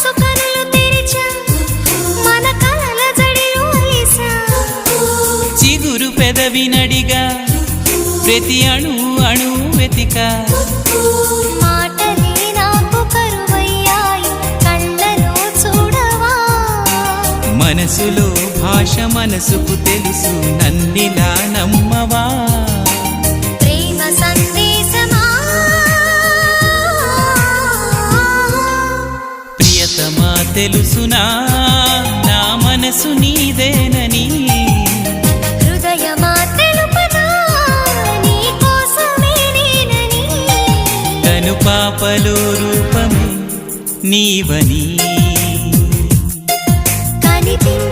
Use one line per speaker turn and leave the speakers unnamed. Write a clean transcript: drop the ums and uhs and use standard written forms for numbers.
మనసు కనులు తెరిచా మన కలల జడిలో అలిసా
చిగురు పెదవి నడిగా ప్రతి అణు అణు వెతిక
మాటలే నాకు కరువయ్యాయి కళ్ళలో చూడవా
మనసులో భాష మనసుకు తెలుసు నన్నిలా నమ్మవా
ప్రేమ సందేశమా
ప్రియతమా తెలుసునా నా మనసు నీదేనని
హృదయమా తెలుపనా నీ కోసమే నేనని
కను పాపలో రూపమే నీవని
కనిపించ